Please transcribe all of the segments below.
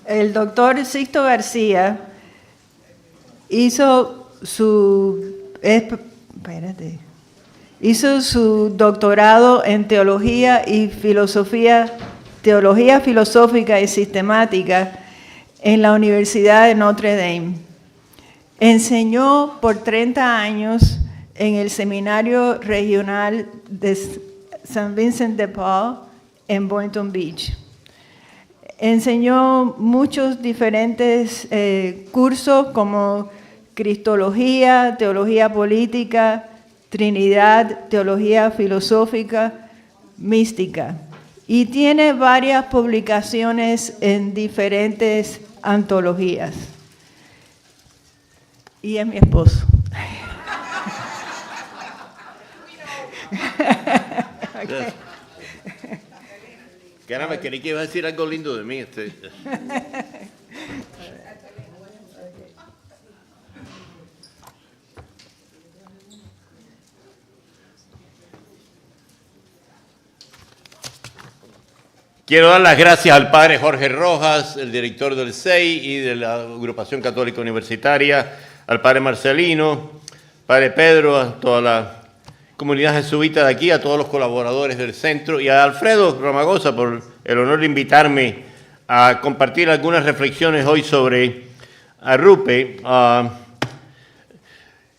el doctor Sixto García hizo hizo su doctorado en teología y filosofía, teología filosófica y sistemática en la Universidad de Notre Dame. Enseñó por 30 años en el Seminario Regional de San Vincent de Paul en Boynton Beach. Enseñó muchos diferentes cursos como Cristología, Teología Política, Trinidad, Teología Filosófica, Mística. Y tiene varias publicaciones en diferentes antologías. Y es mi esposo. Okay. Caramba, creí que iba a decir algo lindo de mí. Quiero dar las gracias al padre Jorge Rojas, el director del CEI y de la Agrupación Católica Universitaria, al padre Marcelino, padre Pedro, a toda la comunidad jesuita de aquí, a todos los colaboradores del centro y a Alfredo Romagosa por el honor de invitarme a compartir algunas reflexiones hoy sobre Arrupe.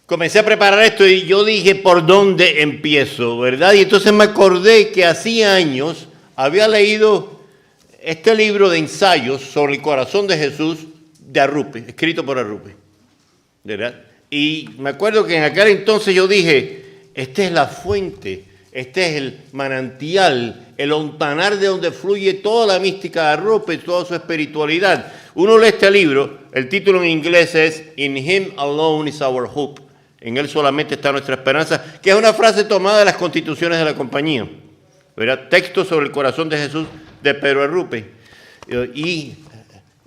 Comencé a preparar esto y yo dije, ¿por dónde empiezo? ¿Verdad? Y entonces me acordé que hacía años había leído este libro de ensayos sobre el corazón de Jesús de Arrupe, escrito por Arrupe, ¿verdad? Y me acuerdo que en aquel entonces yo dije, esta es la fuente, este es el manantial, el ontanar de donde fluye toda la mística de Arrupe, toda su espiritualidad. Uno lee este libro, el título en inglés es In Him Alone is Our Hope. En Él solamente está nuestra esperanza, que es una frase tomada de las constituciones de la compañía. ¿Verdad? Texto sobre el corazón de Jesús de Pedro Arrupe. Y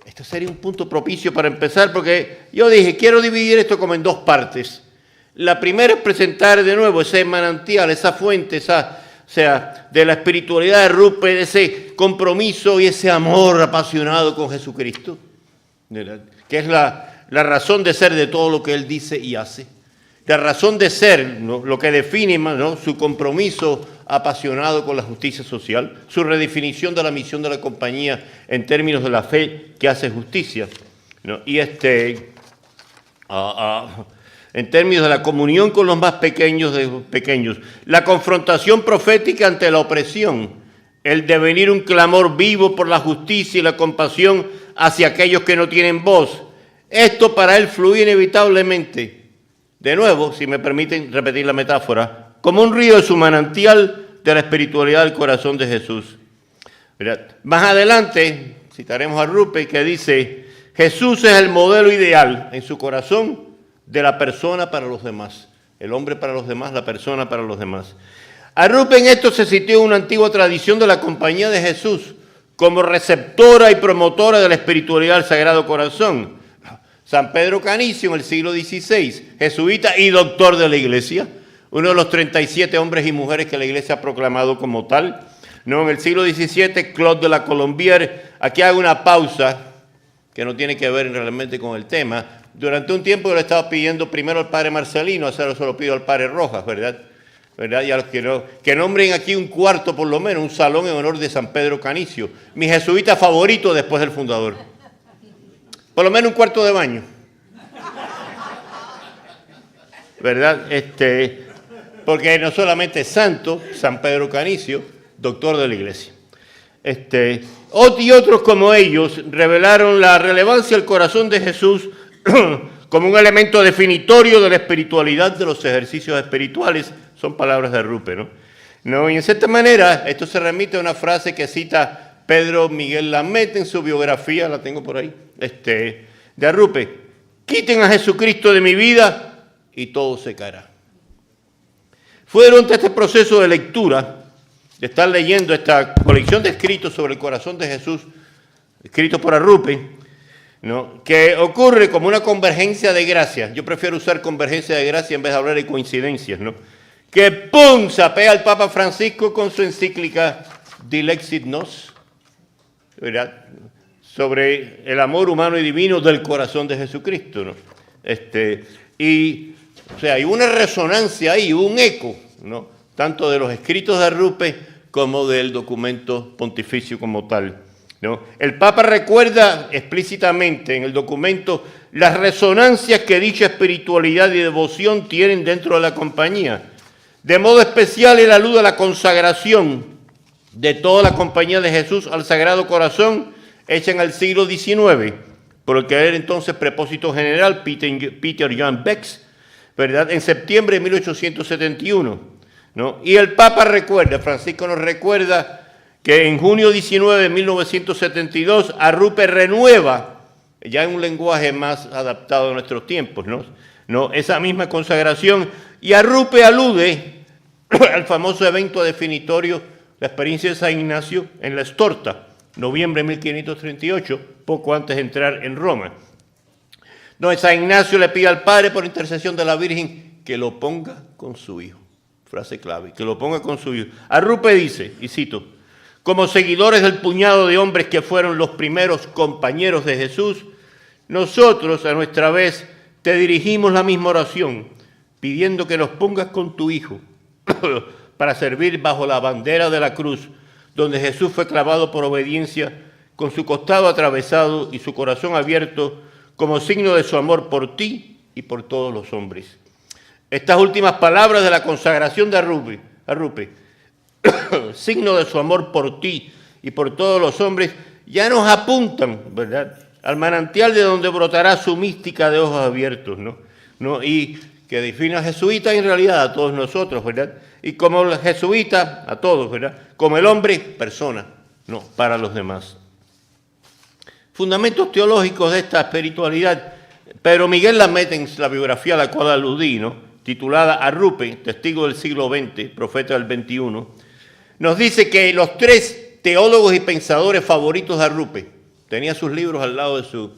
esto sería un punto propicio para empezar, porque yo dije, quiero dividir esto como en dos partes. La primera es presentar de nuevo ese manantial, esa fuente, de la espiritualidad de Arrupe, de ese compromiso y ese amor apasionado con Jesucristo, ¿verdad? Que es la razón de ser de todo lo que Él dice y hace. La razón de ser, ¿no? Lo que define, ¿no? Su compromiso apasionado con la justicia social, su redefinición de la misión de la compañía en términos de la fe que hace justicia, ¿no? Y en términos de la comunión con los más pequeños de los pequeños, la confrontación profética ante la opresión, el devenir un clamor vivo por la justicia y la compasión hacia aquellos que no tienen voz. Esto para él fluye inevitablemente. De nuevo, si me permiten repetir la metáfora, como un río de su manantial de la espiritualidad del corazón de Jesús. ¿Verdad? Más adelante citaremos a Arrupe que dice, Jesús es el modelo ideal en su corazón de la persona para los demás. El hombre para los demás, la persona para los demás. Arrupe en esto se sitió en una antigua tradición de la Compañía de Jesús como receptora y promotora de la espiritualidad del Sagrado Corazón. San Pedro Canicio en el siglo XVI, jesuita y doctor de la Iglesia, uno de los 37 hombres y mujeres que la Iglesia ha proclamado como tal. No, en el siglo XVII, Claude de la Colombière. Aquí hago una pausa que no tiene que ver realmente con el tema. Durante un tiempo yo le estaba pidiendo primero al padre Marcelino, ahora se lo pido al padre Rojas, ¿verdad? Y a los que nombren aquí un cuarto por lo menos, un salón en honor de San Pedro Canicio, mi jesuita favorito después del fundador. Por lo menos un cuarto de baño. ¿Verdad? Porque no solamente es santo, San Pedro Canicio, doctor de la Iglesia. Y otros como ellos revelaron la relevancia del corazón de Jesús como un elemento definitorio de la espiritualidad de los ejercicios espirituales. Son palabras de Arrupe, ¿no? Y en cierta manera, esto se remite a una frase que cita Pedro Miguel Lamet en su biografía, la tengo por ahí, de Arrupe. Quiten a Jesucristo de mi vida y todo se caerá. Fue durante este proceso de lectura, de estar leyendo esta colección de escritos sobre el corazón de Jesús, escritos por Arrupe, ¿no? Que ocurre como una convergencia de gracias. Yo prefiero usar convergencia de gracias en vez de hablar de coincidencias, ¿no? Que ¡pum! Se apega al Papa Francisco con su encíclica Dilexit Nos, ¿verdad? sobre el amor humano y divino del corazón de Jesucristo, ¿no? O sea, hay una resonancia ahí, un eco, ¿no? Tanto de los escritos de Arrupe como del documento pontificio como tal, ¿no? El Papa recuerda explícitamente en el documento las resonancias que dicha espiritualidad y devoción tienen dentro de la compañía. De modo especial, él alude a la consagración de toda la compañía de Jesús al Sagrado Corazón, hecha en el siglo XIX, por el que era entonces prepósito general Peter Jan Becks, ¿verdad? En septiembre de 1871, ¿no? Y el Papa recuerda, Francisco nos recuerda que en junio 19 de 1972 Arrupe renueva, ya en un lenguaje más adaptado a nuestros tiempos, ¿no? Esa misma consagración, y Arrupe alude al famoso evento definitorio, la experiencia de San Ignacio en la Storta, noviembre de 1538, poco antes de entrar en Roma. Donde San Ignacio le pide al Padre, por intercesión de la Virgen, que lo ponga con su hijo. Frase clave, que lo ponga con su hijo. Arrupe dice, y cito, como seguidores del puñado de hombres que fueron los primeros compañeros de Jesús, nosotros a nuestra vez te dirigimos la misma oración, pidiendo que nos pongas con tu hijo para servir bajo la bandera de la cruz, donde Jesús fue clavado por obediencia, con su costado atravesado y su corazón abierto, como signo de su amor por ti y por todos los hombres. Estas últimas palabras de la consagración de Arrupe, signo de su amor por ti y por todos los hombres, ya nos apuntan, ¿verdad?, al manantial de donde brotará su mística de ojos abiertos, ¿no? Y que define al jesuita en realidad a todos nosotros, ¿verdad? Y como el jesuita, a todos, ¿verdad? Como el hombre, persona, no, para los demás. Fundamentos teológicos de esta espiritualidad, Pedro Miguel Lamet, en la biografía a la cual aludí, ¿no?, titulada Arrupe, testigo del siglo XX, profeta del XXI, nos dice que los tres teólogos y pensadores favoritos de Arrupe, tenía sus libros al lado de su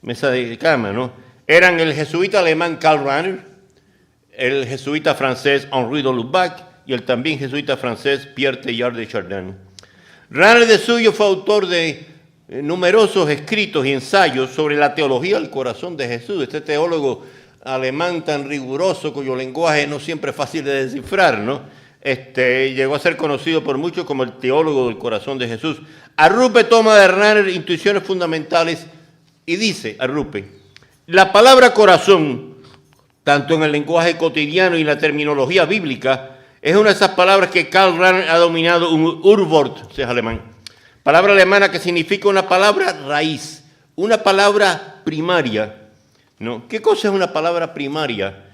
mesa de cama, ¿no?, eran el jesuita alemán Karl Rahner, el jesuita francés Henri de Lubac y el también jesuita francés Pierre Teilhard de Chardin. Rahner de suyo fue autor de numerosos escritos y ensayos sobre la teología del corazón de Jesús, este teólogo alemán tan riguroso cuyo lenguaje no siempre es fácil de descifrar, ¿no? Llegó a ser conocido por muchos como el teólogo del corazón de Jesús. Arrupe toma de Rahner intuiciones fundamentales y dice, Arrupe, la palabra corazón, tanto en el lenguaje cotidiano y en la terminología bíblica, es una de esas palabras que Karl Rahner ha dominado, un Urwort, si es alemán. Palabra alemana que significa una palabra raíz, una palabra primaria, ¿no? ¿Qué cosa es una palabra primaria?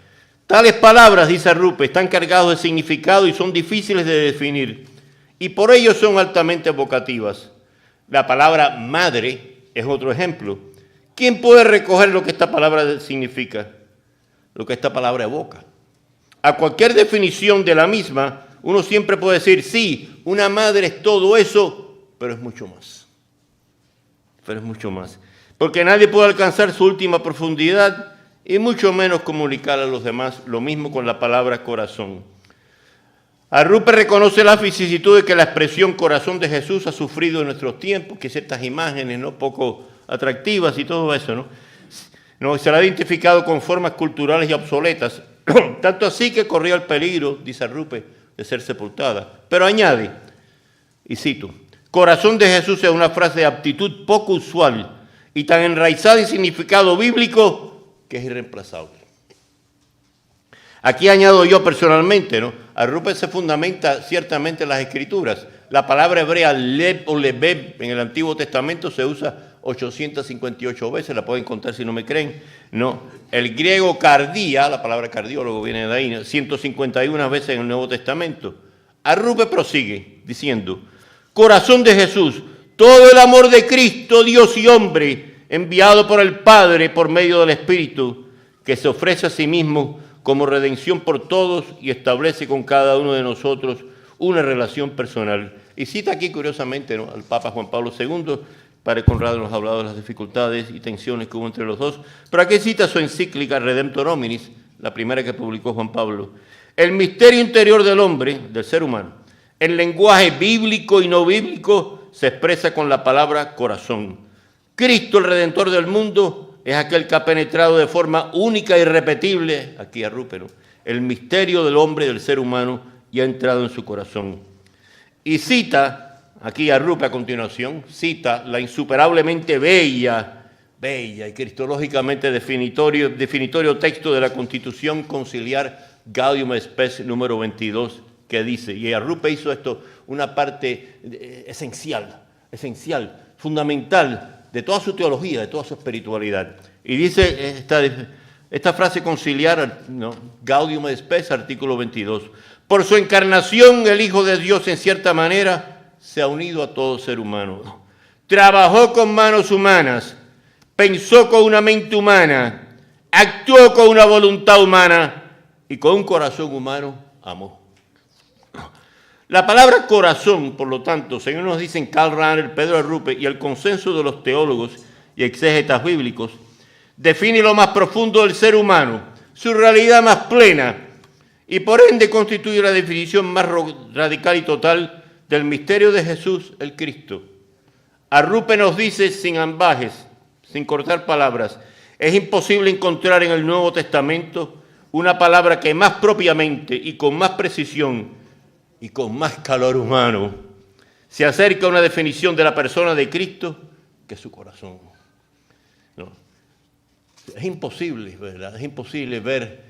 Tales palabras, dice Arrupe, están cargadas de significado y son difíciles de definir, y por ello son altamente evocativas. La palabra madre es otro ejemplo. ¿Quién puede recoger lo que esta palabra significa? Lo que esta palabra evoca. A cualquier definición de la misma, uno siempre puede decir, sí, una madre es todo eso, pero es mucho más. Pero es mucho más. Porque nadie puede alcanzar su última profundidad y mucho menos comunicar a los demás, lo mismo con la palabra corazón. Arrupe reconoce la vicisitud de que la expresión corazón de Jesús ha sufrido en nuestros tiempos, que ciertas imágenes, ¿no?, poco atractivas y todo eso, ¿no? Se la ha identificado con formas culturales y obsoletas, tanto así que corría el peligro, dice Arrupe, de ser sepultada. Pero añade, y cito, corazón de Jesús es una frase de aptitud poco usual y tan enraizada en significado bíblico que es irreemplazable. Aquí añado yo personalmente, ¿no? Arrupe se fundamenta ciertamente en las Escrituras. La palabra hebrea leb o lebeb en el Antiguo Testamento se usa 858 veces, la pueden contar si no me creen, ¿no? El griego cardía, la palabra cardiólogo viene de ahí, ¿no?, 151 veces en el Nuevo Testamento. Arrupe prosigue diciendo, corazón de Jesús, todo el amor de Cristo, Dios y hombre, enviado por el Padre por medio del Espíritu, que se ofrece a sí mismo como redención por todos y establece con cada uno de nosotros una relación personal. Y cita aquí, curiosamente, ¿no?, al Papa Juan Pablo II. Padre Conrado nos ha hablado de las dificultades y tensiones que hubo entre los dos, pero aquí cita su encíclica Redemptor Hominis, la primera que publicó Juan Pablo. El misterio interior del hombre, del ser humano, en lenguaje bíblico y no bíblico, se expresa con la palabra corazón. Cristo, el Redentor del mundo, es aquel que ha penetrado de forma única e irrepetible, aquí arrúpelo, el misterio del hombre y del ser humano y ha entrado en su corazón. Y cita, aquí arrupe a continuación, cita la insuperablemente bella y cristológicamente definitorio texto de la Constitución Conciliar Gaudium et Spes número 22, que dice, y Arrupe hizo esto una parte esencial, fundamental de toda su teología, de toda su espiritualidad. Y dice esta frase conciliar, ¿no? Gaudium et Spes, artículo 22. Por su encarnación, el Hijo de Dios, en cierta manera, se ha unido a todo ser humano. Trabajó con manos humanas, pensó con una mente humana, actuó con una voluntad humana y con un corazón humano amó. La palabra corazón, por lo tanto, según nos dicen Karl Rahner, Pedro Arrupe y el consenso de los teólogos y exégetas bíblicos, define lo más profundo del ser humano, su realidad más plena, y por ende constituye la definición más radical y total del misterio de Jesús, el Cristo. Arrupe nos dice sin ambajes, sin cortar palabras, es imposible encontrar en el Nuevo Testamento una palabra que más propiamente y con más precisión y con más calor humano se acerca a una definición de la persona de Cristo que su corazón. No. Es imposible, ¿verdad? Es imposible ver,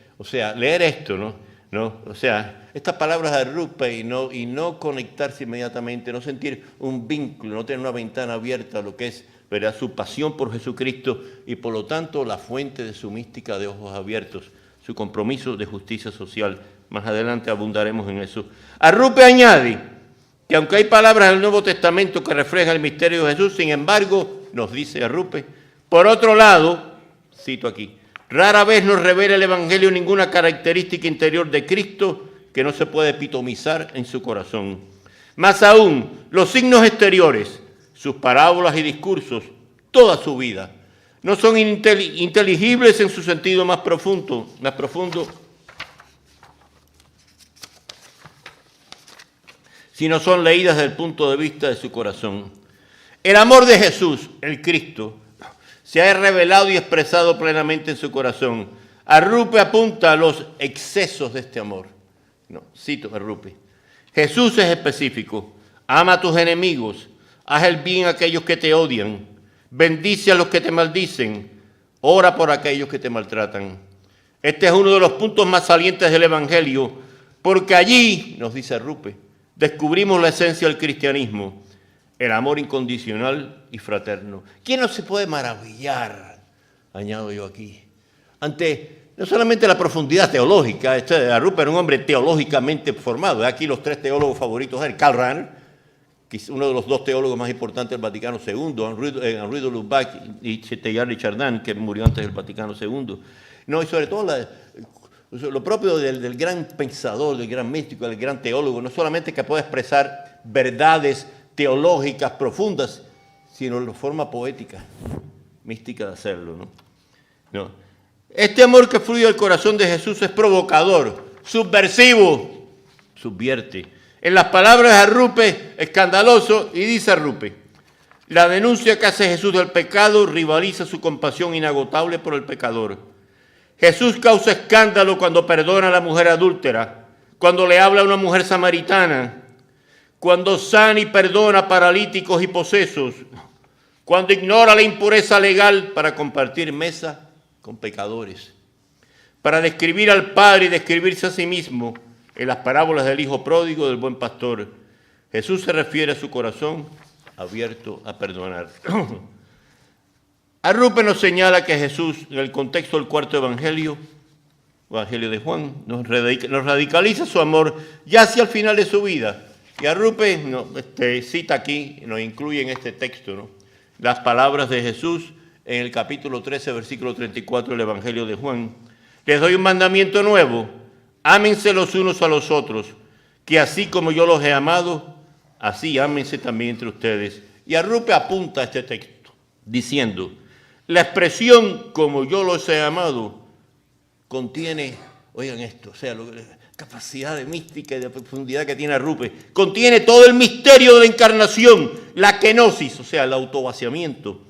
leer esto, ¿no? O sea, estas palabras de Arrupe y no conectarse inmediatamente, no sentir un vínculo, no tener una ventana abierta a lo que es, ¿verdad?, su pasión por Jesucristo y por lo tanto la fuente de su mística de ojos abiertos, su compromiso de justicia social. Más adelante abundaremos en eso. Arrupe añade que aunque hay palabras en el Nuevo Testamento que reflejan el misterio de Jesús, sin embargo, nos dice Arrupe, por otro lado, cito aquí, rara vez nos revela el Evangelio ninguna característica interior de Cristo que no se puede epitomizar en su corazón. Más aún, los signos exteriores, sus parábolas y discursos, toda su vida, no son inteligibles en su sentido más profundo, sino son leídas desde el punto de vista de su corazón. El amor de Jesús, el Cristo, se ha revelado y expresado plenamente en su corazón. Arrupe apunta a los excesos de este amor. No, cito Arrupe. Jesús es específico. Ama a tus enemigos, haz el bien a aquellos que te odian, bendice a los que te maldicen, ora por aquellos que te maltratan. Este es uno de los puntos más salientes del Evangelio, porque allí, nos dice Arrupe, descubrimos la esencia del cristianismo, el amor incondicional y fraterno. ¿Quién no se puede maravillar, añado yo aquí, ante no solamente la profundidad teológica? Arrupe era un hombre teológicamente formado. Aquí los tres teólogos favoritos eran Karl Rahner, que es uno de los dos teólogos más importantes del Vaticano II, Henri de Lubac y Teilhard de Chardin, que murió antes del Vaticano II. No, y sobre todo lo propio del gran pensador, del gran místico, del gran teólogo, no solamente que puede expresar verdades teológicas profundas, sino la forma poética, mística de hacerlo, ¿no? Este amor que fluye del corazón de Jesús es provocador, subversivo, subvierte. En las palabras de Arrupe, escandaloso, y dice Arrupe, la denuncia que hace Jesús del pecado rivaliza su compasión inagotable por el pecador. Jesús causa escándalo cuando perdona a la mujer adúltera, cuando le habla a una mujer samaritana, cuando sana y perdona a paralíticos y posesos, cuando ignora la impureza legal para compartir mesa con pecadores. Para describir al Padre y describirse a sí mismo en las parábolas del Hijo Pródigo del Buen Pastor, Jesús se refiere a su corazón abierto a perdonar. Arrupe nos señala que Jesús, en el contexto del cuarto evangelio de Juan, nos radicaliza su amor ya hacia el final de su vida. Y Arrupe cita aquí, nos incluye en este texto, ¿no?, las palabras de Jesús en el capítulo 13, versículo 34 del Evangelio de Juan. Les doy un mandamiento nuevo, ámense los unos a los otros, que así como yo los he amado, así ámense también entre ustedes. Y Arrupe apunta a este texto, diciendo, la expresión como yo los he amado contiene, oigan esto, capacidad de mística y de profundidad que tiene Arrupe. Contiene todo el misterio de la encarnación, la kenosis, o sea, el autovaciamiento,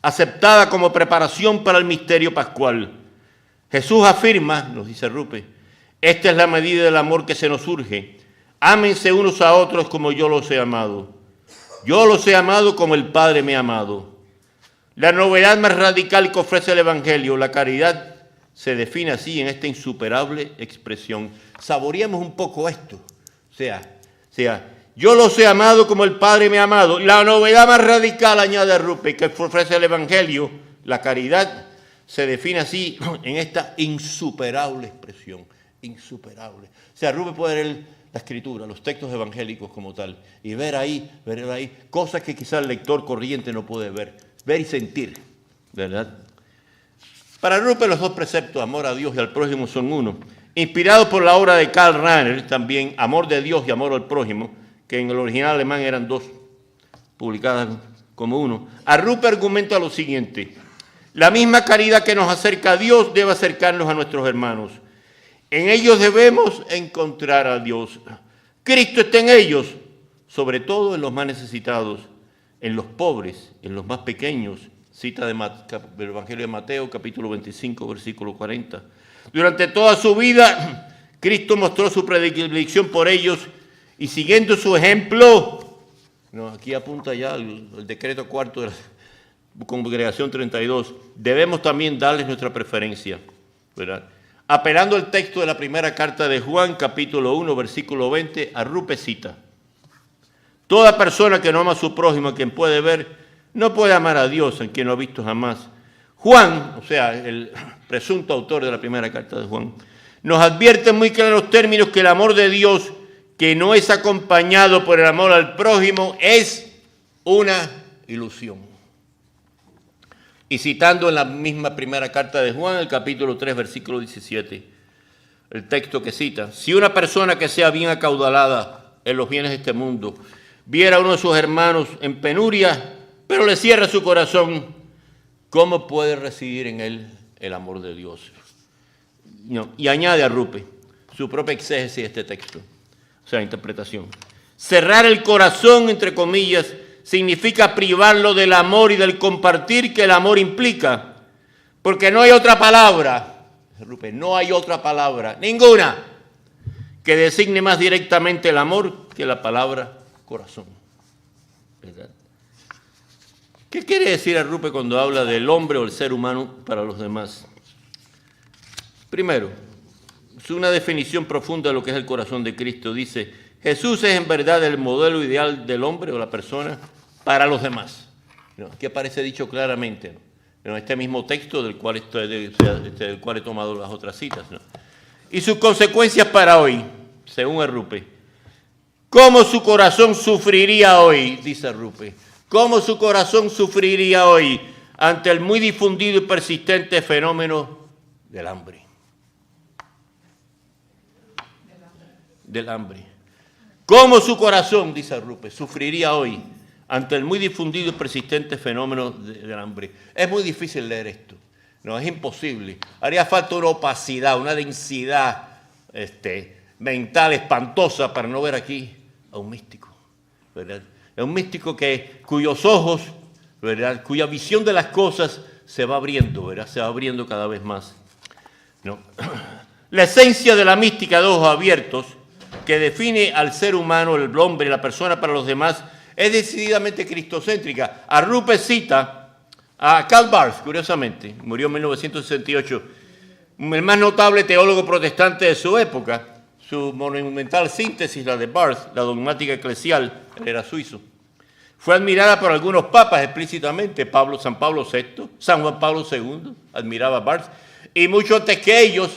aceptada como preparación para el misterio pascual. Jesús afirma, nos dice Arrupe, esta es la medida del amor que se nos urge. Ámense unos a otros como yo los he amado. Yo los he amado como el Padre me ha amado. La novedad más radical que ofrece el Evangelio, la caridad, se define así en esta insuperable expresión. Saboreemos un poco esto. O sea, yo los he amado como el Padre me ha amado. La novedad más radical, añade Arrupe, que ofrece el Evangelio, la caridad, se define así en esta insuperable expresión. Insuperable. O sea, Arrupe puede leer la Escritura, los textos evangélicos como tal, y ver ahí cosas que quizás el lector corriente no puede ver y sentir, ¿verdad? Para Arrupe los dos preceptos, amor a Dios y al prójimo, son uno. Inspirados por la obra de Karl Rahner, también amor de Dios y amor al prójimo, que en el original alemán eran dos, publicadas como uno. Arrupe argumenta lo siguiente: la misma caridad que nos acerca a Dios debe acercarnos a nuestros hermanos. En ellos debemos encontrar a Dios. Cristo está en ellos, sobre todo en los más necesitados, en los pobres, en los más pequeños. Cita del Evangelio de Mateo, capítulo 25, versículo 40. Durante toda su vida, Cristo mostró su predilección por ellos y siguiendo su ejemplo, aquí apunta ya el decreto cuarto de la Congregación 32, debemos también darles nuestra preferencia, ¿verdad? Apelando al texto de la primera carta de Juan, capítulo 1, versículo 20, Arrupe cita: toda persona que no ama a su prójimo, a quien puede ver, no puede amar a Dios, en quien no ha visto jamás. Juan, o sea, el presunto autor de la primera carta de Juan, nos advierte en muy claros términos que el amor de Dios, que no es acompañado por el amor al prójimo, es una ilusión. Y citando en la misma primera carta de Juan, el capítulo 3, versículo 17, el texto que cita: si una persona que sea bien acaudalada en los bienes de este mundo viera a uno de sus hermanos en penuria, pero le cierra su corazón, ¿cómo puede residir en él el amor de Dios? No. Y añade Arrupe su propia exégesis de este texto, o sea, interpretación. Cerrar el corazón, entre comillas, significa privarlo del amor y del compartir que el amor implica, porque no hay otra palabra, Arrupe, no hay otra palabra, ninguna, que designe más directamente el amor que la palabra corazón, ¿verdad? ¿Qué quiere decir Arrupe cuando habla del hombre o el ser humano para los demás? Primero, es una definición profunda de lo que es el corazón de Cristo. Dice: Jesús es en verdad el modelo ideal del hombre o la persona para los demás. Aquí aparece dicho claramente, ¿no? En este mismo texto del cual he tomado las otras citas, ¿no? Y sus consecuencias para hoy, según Arrupe. ¿Cómo su corazón sufriría hoy? Dice Arrupe. ¿Cómo su corazón sufriría hoy ante el muy difundido y persistente fenómeno del hambre? Del hambre. ¿Cómo su corazón, dice Arrupe, sufriría hoy ante el muy difundido y persistente fenómeno del hambre? Es muy difícil leer esto. No, es imposible. Haría falta una opacidad, una densidad mental espantosa para no ver aquí a un místico, ¿verdad? Es un místico cuyos ojos, ¿verdad?, cuya visión de las cosas se va abriendo, ¿verdad? Se va abriendo cada vez más, ¿no? La esencia de la mística de ojos abiertos, que define al ser humano, el hombre, la persona para los demás, es decididamente cristocéntrica. Arrupe cita a Karl Barth, curiosamente, murió en 1968, el más notable teólogo protestante de su época. Su monumental síntesis, la de Barth, la dogmática eclesial, él era suizo, fue admirada por algunos papas explícitamente. San Pablo VI, San Juan Pablo II, admiraba a Barth, y mucho antes que ellos,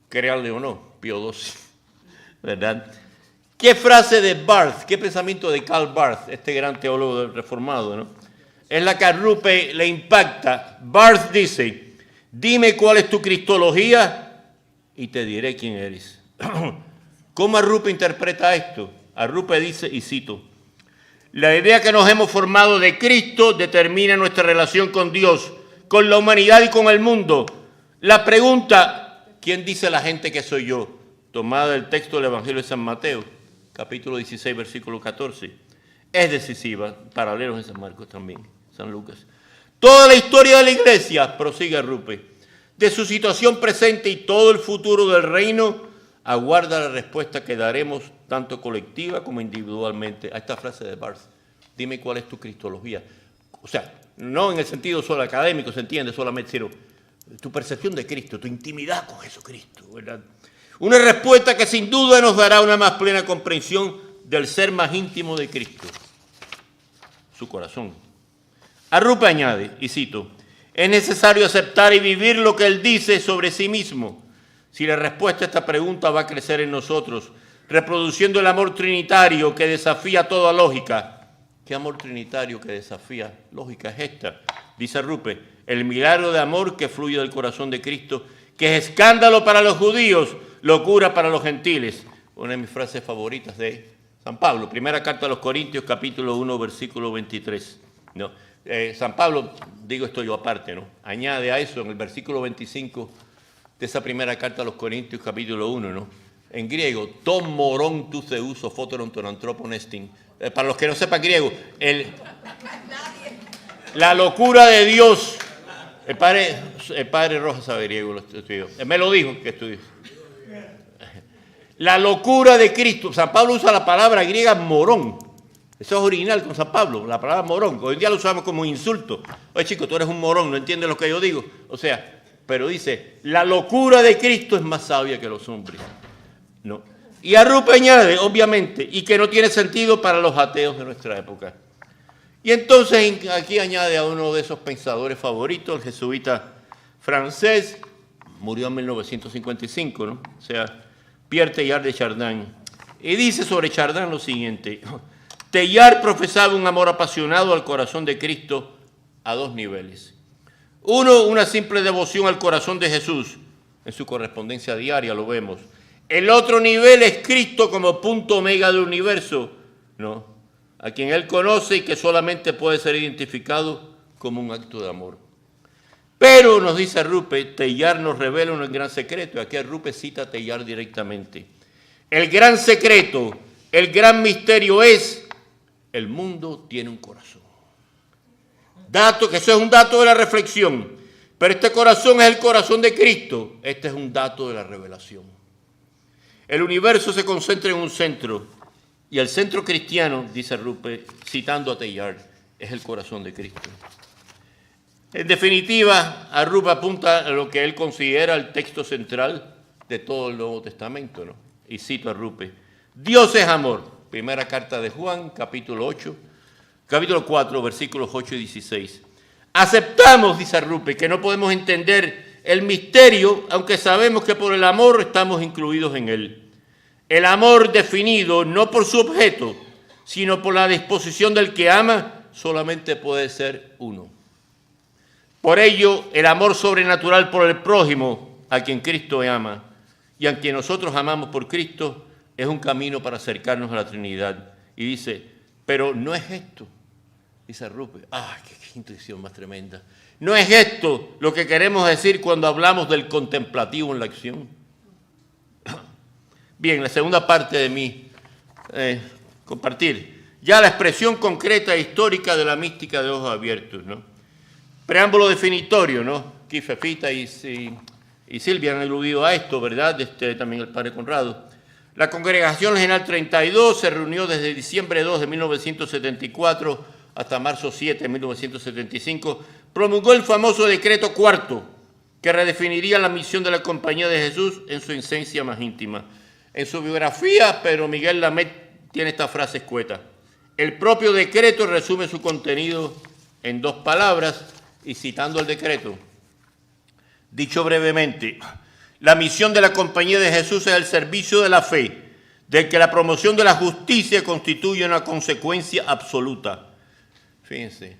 créanle o no, Pío XII, ¿verdad? ¿Qué frase de Barth, qué pensamiento de Karl Barth, este gran teólogo reformado, ¿no?, es la que a Arrupe le impacta? Barth dice: dime cuál es tu cristología y te diré quién eres. ¿Cómo Arrupe interpreta esto? Arrupe dice, y cito: la idea que nos hemos formado de Cristo determina nuestra relación con Dios, con la humanidad y con el mundo. La pregunta, ¿quién dice la gente que soy yo? tomada del texto del Evangelio de San Mateo, capítulo 16, versículo 14. Es decisiva, paralelos en San Marcos también, San Lucas. Toda la historia de la iglesia, prosigue Rupe, de su situación presente y todo el futuro del reino, aguarda la respuesta que daremos tanto colectiva como individualmente a esta frase de Barth. Dime cuál es tu cristología. O sea, no en el sentido solo académico, se entiende solamente, sino tu percepción de Cristo, tu intimidad con Jesucristo, ¿verdad? Una respuesta que sin duda nos dará una más plena comprensión del ser más íntimo de Cristo, su corazón. Arrupe añade, y cito, es necesario aceptar y vivir lo que él dice sobre sí mismo. Si la respuesta a esta pregunta va a crecer en nosotros, reproduciendo el amor trinitario que desafía toda lógica. ¿Qué amor trinitario que desafía lógica es esta? Dice Rupe, el milagro de amor que fluye del corazón de Cristo, que es escándalo para los judíos, locura para los gentiles. Una de mis frases favoritas de San Pablo, primera carta a los Corintios, capítulo 1, versículo 23. ¿No? San Pablo, digo esto yo aparte, ¿no? Añade a eso en el versículo 25 de esa primera carta a los Corintios, capítulo 1, ¿no? En griego, ton moron tu zeus o fotoron ton antropon estin. Para los que no sepan griego, la locura de Dios. El padre Rojas sabe griego, lo estudió. Me lo dijo que estudió. La locura de Cristo. San Pablo usa la palabra griega morón. Eso es original con San Pablo, la palabra morón. Hoy en día lo usamos como insulto. Oye, chico, tú eres un morón, no entiendes lo que yo digo. O sea, pero dice, la locura de Cristo es más sabia que los hombres. ¿No? Y Arrupe añade, obviamente, y que no tiene sentido para los ateos de nuestra época. Y entonces aquí añade a uno de esos pensadores favoritos, el jesuita francés, murió en 1955, ¿no? O sea, Pierre Teilhard de Chardin. Y dice sobre Chardin lo siguiente, Teilhard profesaba un amor apasionado al corazón de Cristo a dos niveles. Uno, una simple devoción al corazón de Jesús. En su correspondencia diaria lo vemos. El otro nivel es Cristo como punto omega del universo, ¿no? A quien él conoce y que solamente puede ser identificado como un acto de amor. Pero, nos dice Rupe, Teilhard nos revela un gran secreto. Y aquí Rupe cita a Teilhard directamente. El gran secreto, el gran misterio es, el mundo tiene un corazón. Dato, que eso es un dato de la reflexión. Pero este corazón es el corazón de Cristo. Este es un dato de la revelación. El universo se concentra en un centro. Y el centro cristiano, dice Rupe, citando a Teilhard, es el corazón de Cristo. En definitiva, Rupe apunta a lo que él considera el texto central de todo el Nuevo Testamento, ¿no? Y cito a Rupe. Dios es amor. Primera carta de Juan, capítulo 4, versículos 8 y 16. Aceptamos, dice Rupe, que no podemos entender el misterio, aunque sabemos que por el amor estamos incluidos en él. El amor definido no por su objeto, sino por la disposición del que ama, solamente puede ser uno. Por ello, el amor sobrenatural por el prójimo, a quien Cristo ama, y a quien nosotros amamos por Cristo, es un camino para acercarnos a la Trinidad. Y dice, pero no es esto, dice Rupe. ¡Ay, qué intuición más tremenda! No es esto lo que queremos decir cuando hablamos del contemplativo en la acción. Bien, la segunda parte de mi compartir. Ya la expresión concreta e histórica de la mística de ojos abiertos, ¿no? Preámbulo definitorio, ¿no? Aquí Fefita y Silvia han aludido a esto, ¿verdad? También el padre Conrado. La Congregación General 32 se reunió desde diciembre 2 de 1974 hasta marzo 7 de 1975. Promulgó el famoso decreto cuarto, que redefiniría la misión de la Compañía de Jesús en su esencia más íntima. En su biografía, Pedro Miguel Lamet tiene esta frase escueta. El propio decreto resume su contenido en dos palabras y citando el decreto. Dicho brevemente, la misión de la Compañía de Jesús es el servicio de la fe, del que la promoción de la justicia constituye una consecuencia absoluta. Fíjense.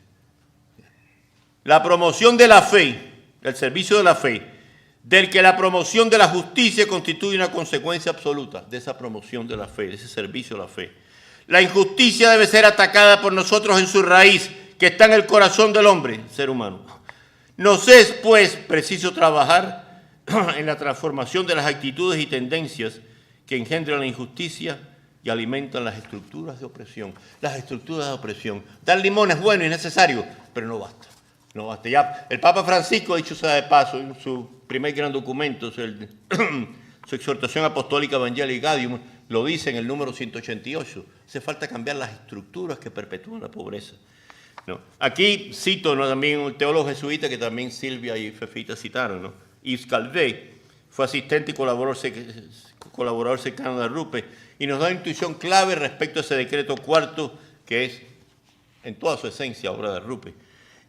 La promoción de la fe, el servicio de la fe, del que la promoción de la justicia constituye una consecuencia absoluta de esa promoción de la fe, de ese servicio a la fe. La injusticia debe ser atacada por nosotros en su raíz, que está en el corazón del hombre, ser humano. Nos es, pues, preciso trabajar en la transformación de las actitudes y tendencias que engendran la injusticia y alimentan las estructuras de opresión. Las estructuras de opresión. Dar limón es bueno y necesario, pero no basta. No basta. Ya el Papa Francisco, dicho sea de paso, en su primer gran documento, su exhortación apostólica Evangelii Gaudium, lo dice en el número 188. Hace falta cambiar las estructuras que perpetúan la pobreza. ¿No? Aquí cito, ¿no?, también un teólogo jesuita que también Silvia y Fefita citaron, ¿no? Yves Calvé, fue asistente y colaborador cercano de Rupe, y nos da una intuición clave respecto a ese decreto cuarto, que es, en toda su esencia, obra de Rupe.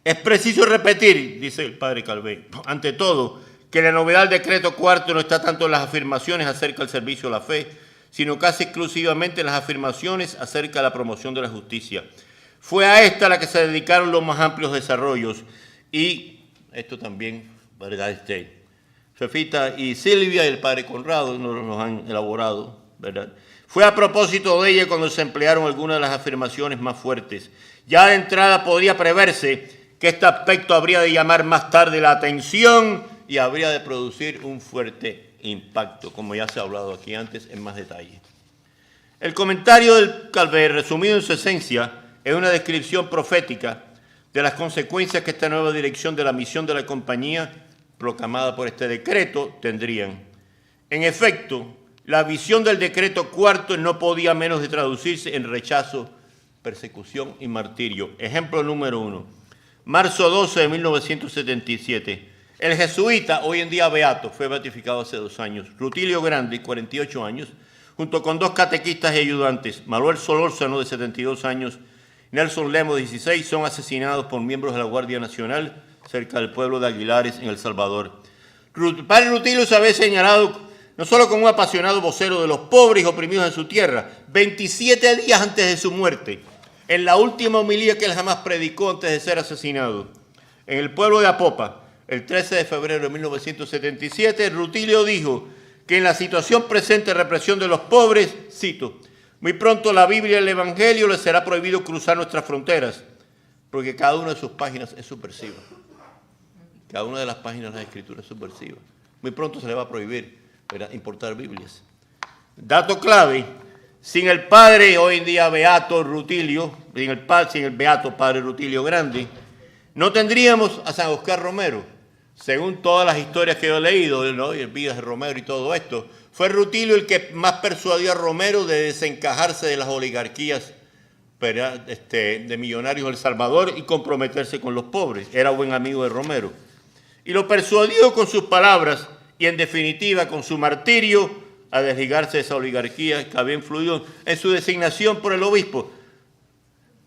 Es preciso repetir, dice el padre Calvé, ante todo, que la novedad del decreto cuarto no está tanto en las afirmaciones acerca del servicio a la fe, sino casi exclusivamente en las afirmaciones acerca de la promoción de la justicia. Fue a esta a la que se dedicaron los más amplios desarrollos, y esto también, ¿verdad? Fefita y Silvia y el padre Conrado nos han elaborado, ¿verdad? Fue a propósito de ella cuando se emplearon algunas de las afirmaciones más fuertes. Ya de entrada podría preverse que este aspecto habría de llamar más tarde la atención y habría de producir un fuerte impacto, como ya se ha hablado aquí antes en más detalle. El comentario del Calvé, resumido en su esencia, es una descripción profética de las consecuencias que esta nueva dirección de la misión de la compañía proclamada por este decreto tendrían. En efecto, la visión del decreto cuarto no podía menos de traducirse en rechazo, persecución y martirio. Ejemplo número 1. Marzo 12 de 1977. El jesuita, hoy en día beato, fue beatificado hace 2 años. Rutilio Grande, 48 años, junto con 2 catequistas y ayudantes, Manuel Solórzano, de 72 años, Nelson Lemo, de 16, son asesinados por miembros de la Guardia Nacional cerca del pueblo de Aguilares, en El Salvador. El padre Rutilio se había señalado no solo como un apasionado vocero de los pobres y oprimidos en su tierra, 27 días antes de su muerte, en la última homilía que él jamás predicó antes de ser asesinado, en el pueblo de Apopa, el 13 de febrero de 1977, Rutilio dijo que en la situación presente de represión de los pobres, cito, muy pronto la Biblia y el Evangelio les será prohibido cruzar nuestras fronteras, porque cada una de sus páginas es subversiva. Cada una de las páginas de la Escritura es subversiva. Muy pronto se le va a prohibir, ¿verdad?, importar Biblias. Dato clave, sin el padre hoy en día beato Rutilio, sin el beato padre Rutilio Grande, no tendríamos a San Oscar Romero. Según todas las historias que yo he leído, ¿no?, y vidas de Romero y todo esto, fue Rutilio el que más persuadió a Romero de desencajarse de las oligarquías, ¿verdad?, de millonarios de El Salvador y comprometerse con los pobres. Era buen amigo de Romero. Y lo persuadió con sus palabras y, en definitiva, con su martirio, a desligarse de esa oligarquía que había influido en su designación por el obispo.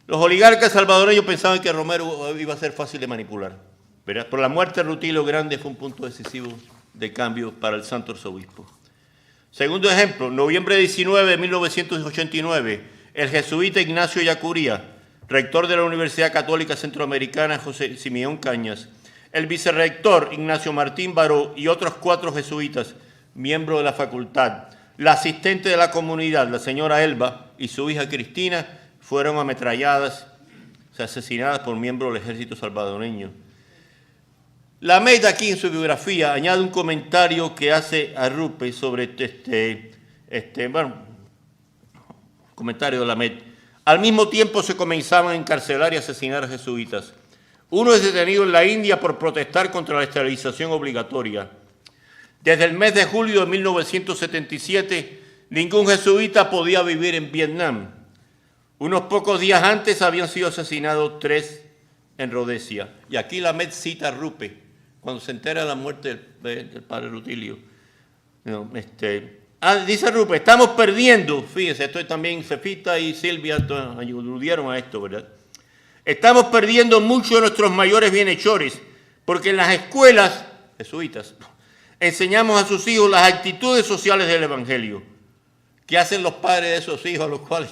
Los oligarcas salvadoreños pensaban que Romero iba a ser fácil de manipular, ¿verdad? Pero la muerte de Rutilio Grande fue un punto decisivo de cambio para el santo arzobispo. Segundo ejemplo, noviembre 19 de 1989, el jesuita Ignacio Yacuría, rector de la Universidad Católica Centroamericana José Simeón Cañas, el vicerrector Ignacio Martín Baró y otros 4 jesuitas, miembros de la facultad, la asistente de la comunidad, la señora Elba, y su hija Cristina, fueron ametralladas, asesinadas por miembros del ejército salvadoreño. Lamed aquí en su biografía añade un comentario que hace a Rupe sobre comentario de Lamed. Al mismo tiempo se comenzaban a encarcelar y asesinar a jesuitas. Uno es detenido en la India por protestar contra la esterilización obligatoria. Desde el mes de julio de 1977, ningún jesuita podía vivir en Vietnam. Unos pocos días antes habían sido asesinados 3 en Rhodesia. Y aquí Lamed cita a Rupe, cuando se entera de la muerte del padre Rutilio. Dice Rupe, estamos perdiendo, fíjense, esto también Fefita y Silvia aludieron a esto, ¿verdad? Estamos perdiendo muchos de nuestros mayores bienhechores, porque en las escuelas jesuitas enseñamos a sus hijos las actitudes sociales del Evangelio. ¿Qué hacen los padres de esos hijos a los cuales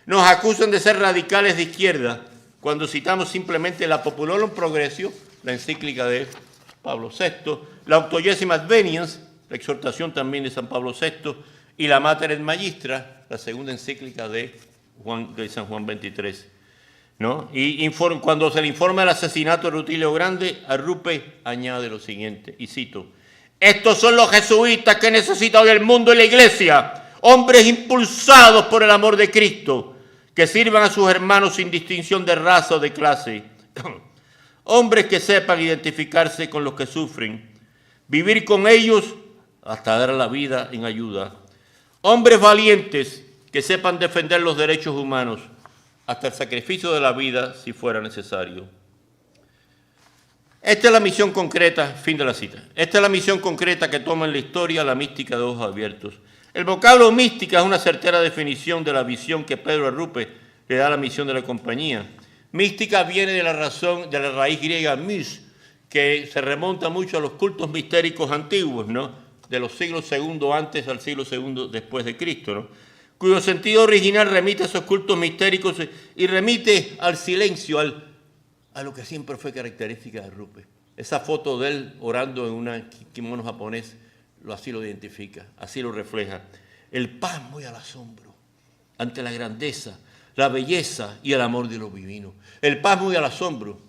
nos acusan de ser radicales de izquierda cuando citamos simplemente la Populorum Progressio, la encíclica de Pablo VI, la Octogésima Adveniens, la exhortación también de San Pablo VI, y la Mater et Magistra, la segunda encíclica de San Juan XXIII? ¿No? Y cuando se le informa del asesinato de Rutilio Grande, a Rupe añade lo siguiente, y cito, estos son los jesuitas que necesita hoy el mundo y la iglesia, hombres impulsados por el amor de Cristo, que sirvan a sus hermanos sin distinción de raza o de clase. Hombres que sepan identificarse con los que sufren, vivir con ellos hasta dar la vida en ayuda. Hombres valientes que sepan defender los derechos humanos hasta el sacrificio de la vida si fuera necesario. Esta es la misión concreta, fin de la cita. Esta es la misión concreta que toma en la historia la mística de ojos abiertos. El vocablo mística es una certera definición de la visión que Pedro Arrupe le da a la misión de la compañía. Mística viene de la raíz griega mys, que se remonta mucho a los cultos mistéricos antiguos, ¿no? De los siglos II antes al siglo II después de Cristo, ¿no? Cuyo sentido original remite a esos cultos mistéricos y remite al silencio, a lo que siempre fue característica de Arrupe. Esa foto de él orando en un kimono japonés así lo identifica, así lo refleja. El pasmo y el asombro ante la grandeza, la belleza y el amor de lo divino. El pasmo y el asombro.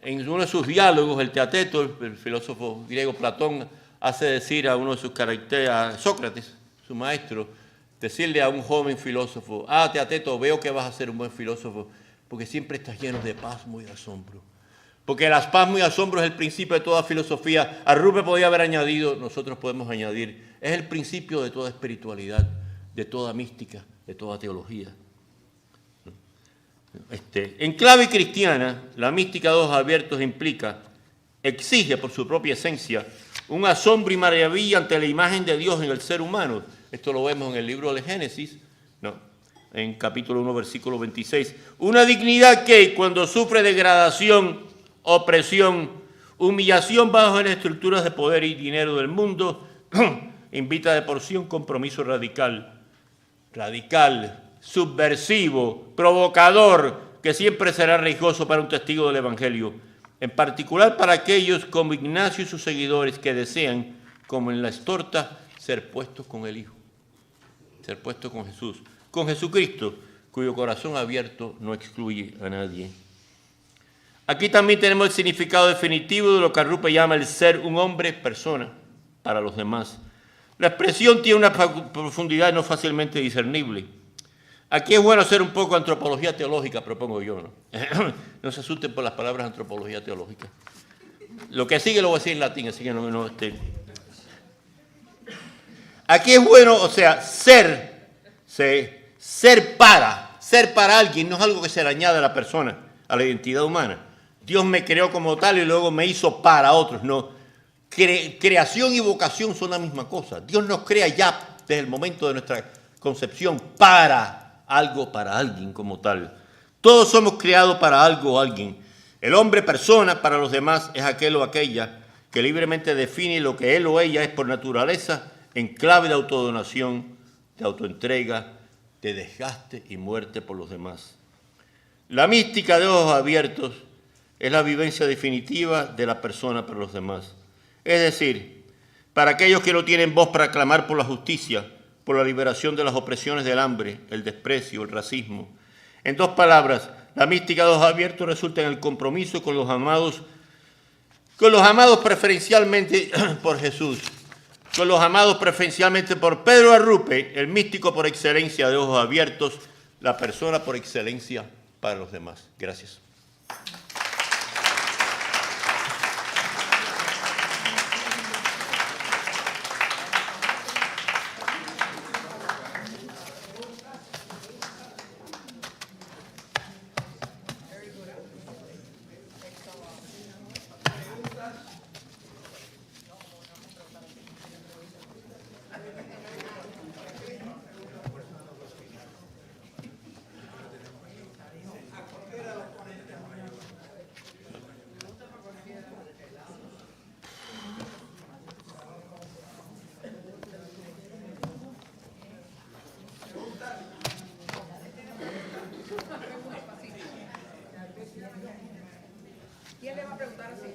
En uno de sus diálogos, el Teateto, el filósofo griego Platón, hace decir a uno de sus caracteres, a Sócrates, su maestro, decirle a un joven filósofo: Teateto, veo que vas a ser un buen filósofo, porque siempre estás lleno de pasmo y asombro. Porque el pasmo y asombro es el principio de toda filosofía. Arrupe podía haber añadido, nosotros podemos añadir, es el principio de toda espiritualidad, de toda mística, de toda teología. En clave cristiana, la mística de ojos abiertos exige por su propia esencia un asombro y maravilla ante la imagen de Dios en el ser humano. Esto lo vemos en el libro de Génesis, en capítulo 1, versículo 26. Una dignidad que, cuando sufre degradación, opresión, humillación bajo las estructuras de poder y dinero del mundo, invita de por sí un compromiso radical, subversivo, provocador, que siempre será riesgoso para un testigo del Evangelio, en particular para aquellos como Ignacio y sus seguidores que desean, como en la estorta, ser puestos con el Hijo, ser puestos con Jesús, con Jesucristo, cuyo corazón abierto no excluye a nadie. Aquí también tenemos el significado definitivo de lo que Arrupe llama el ser un hombre persona para los demás. La expresión tiene una profundidad no fácilmente discernible. Aquí es bueno hacer un poco de antropología teológica, propongo yo, ¿no? No se asusten por las palabras antropología teológica. Lo que sigue lo voy a decir en latín, así que no. Aquí es bueno, o sea, ser para alguien no es algo que se le añade a la persona, a la identidad humana. Dios me creó como tal y luego me hizo para otros, no. Creación y vocación son la misma cosa. Dios nos crea ya desde el momento de nuestra concepción para algo, para alguien como tal. Todos somos creados para algo o alguien. El hombre persona para los demás es aquel o aquella que libremente define lo que él o ella es por naturaleza en clave de autodonación, de autoentrega, de desgaste y muerte por los demás. La mística de ojos abiertos es la vivencia definitiva de la persona para los demás. Es decir, para aquellos que no tienen voz para clamar por la justicia, por la liberación de las opresiones del hambre, el desprecio, el racismo. En dos palabras, la mística de ojos abiertos resulta en el compromiso con los amados preferencialmente por Jesús, con los amados preferencialmente por Pedro Arrupe, el místico por excelencia de ojos abiertos, la persona por excelencia para los demás. Gracias. ¿Quién le va a preguntar así?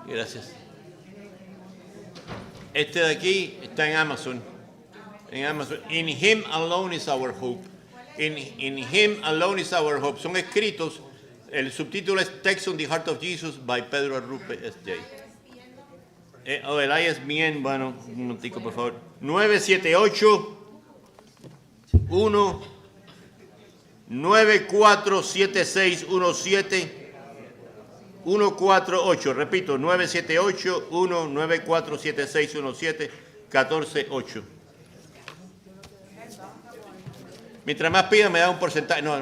Gracias. Este de aquí está en Amazon. En Amazon. In Him alone is our hope. In Him alone is our hope. Son escritos El subtítulo es Text on the Heart of Jesus by Pedro Arrupe S.J. El ISBN, bueno, un momentico, por favor. 978 1 947617 148. Repito, 978 1 947617 148. Mientras más pida, me da un porcentaje. No.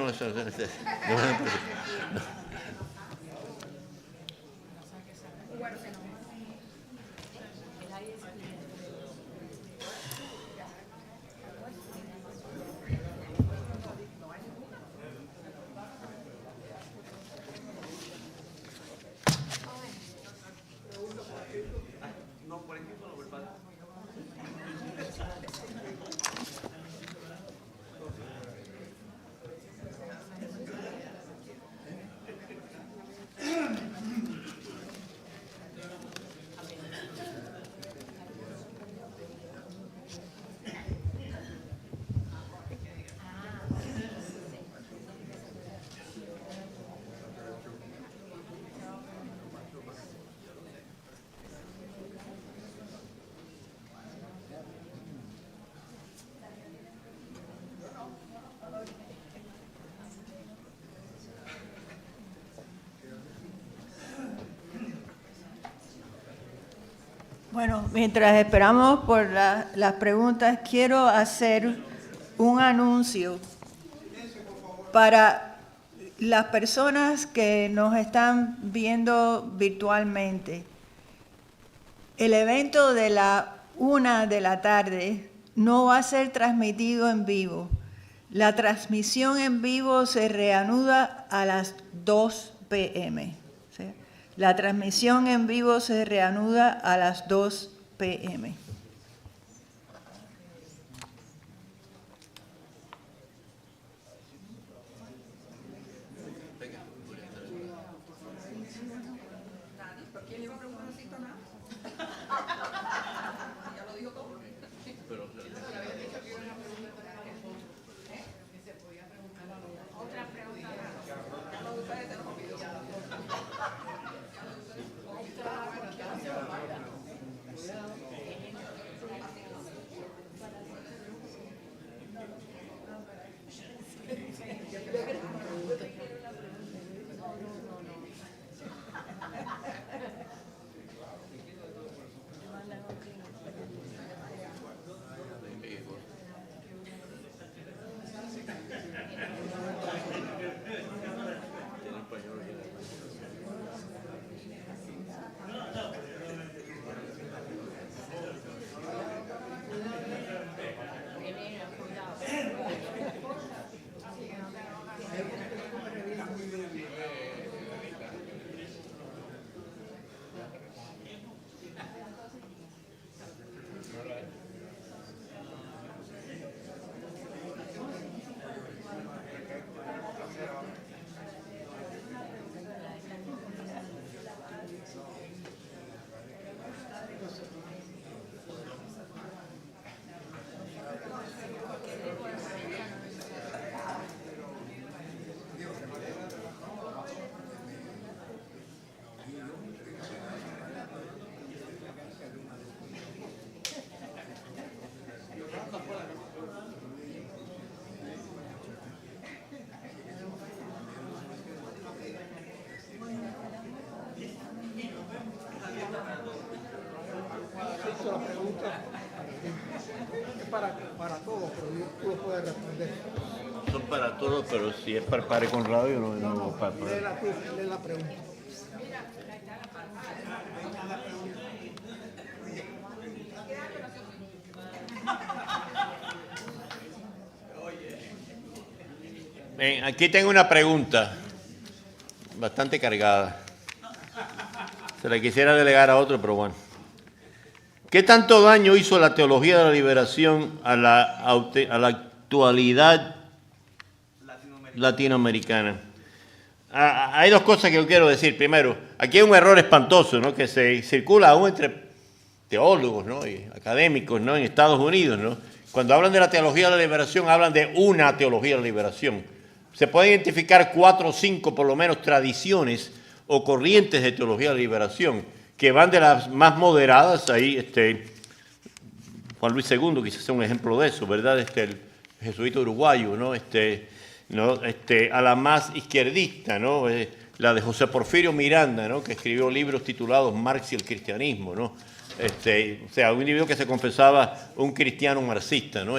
Bueno, mientras esperamos por las preguntas, quiero hacer un anuncio para las personas que nos están viendo virtualmente. El evento de la 1 de la tarde no va a ser transmitido en vivo. La transmisión en vivo se reanuda a las 2 p.m. ¿sí? La transmisión en vivo se reanuda a las 2 p.m. ¿Quién iba a preguntar así nada? Ya lo dijo todo. Otra pregunta. Ya lo de ustedes te lo olvidó. La pregunta es para todos, pero tú lo puedes responder. Son para todos, pero si es para Pare con Radio, no para. Lee la pregunta. Bien, aquí tengo una pregunta bastante cargada. Se la quisiera delegar a otro, pero bueno. ¿Qué tanto daño hizo la teología de la liberación a la actualidad latinoamericana? Hay dos cosas que yo quiero decir. Primero, aquí hay un error espantoso, ¿no?, que se circula aún entre teólogos, ¿no?, y académicos, ¿no?, en Estados Unidos, ¿no? Cuando hablan de la teología de la liberación, hablan de una teología de la liberación. se pueden identificar 4 o 5 por lo menos tradiciones o corrientes de teología de la liberación, que van de las más moderadas, ahí Juan Luis II quizás sea un ejemplo de eso, ¿verdad? El jesuita uruguayo, ¿no? A la más izquierdista, ¿no? La de José Porfirio Miranda, ¿no? Que escribió libros titulados Marx y el cristianismo, ¿no? O sea, un individuo que se confesaba un cristiano marxista, ¿no?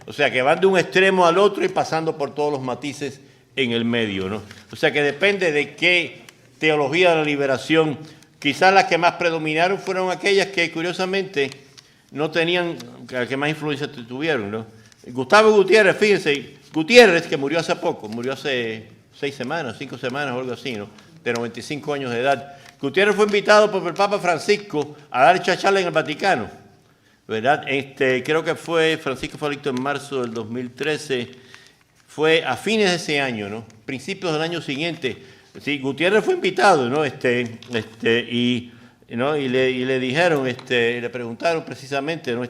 O sea, que van de un extremo al otro y pasando por todos los matices en el medio, ¿no? O sea, que depende de qué teología de la liberación. Quizás las que más predominaron fueron aquellas que, curiosamente, no tenían, que más influencia tuvieron, ¿no? Gustavo Gutiérrez, fíjense, Gutiérrez, que murió hace poco, murió hace 6 semanas, 5 semanas o algo así, ¿no? De 95 años de edad. Gutiérrez fue invitado por el Papa Francisco a dar charla en el Vaticano, ¿verdad? Creo que Francisco fue electo en marzo del 2013, fue a fines de ese año, ¿no? Principios del año siguiente. Sí, Gutiérrez fue invitado, ¿no? Y le dijeron, le preguntaron precisamente, ¿no?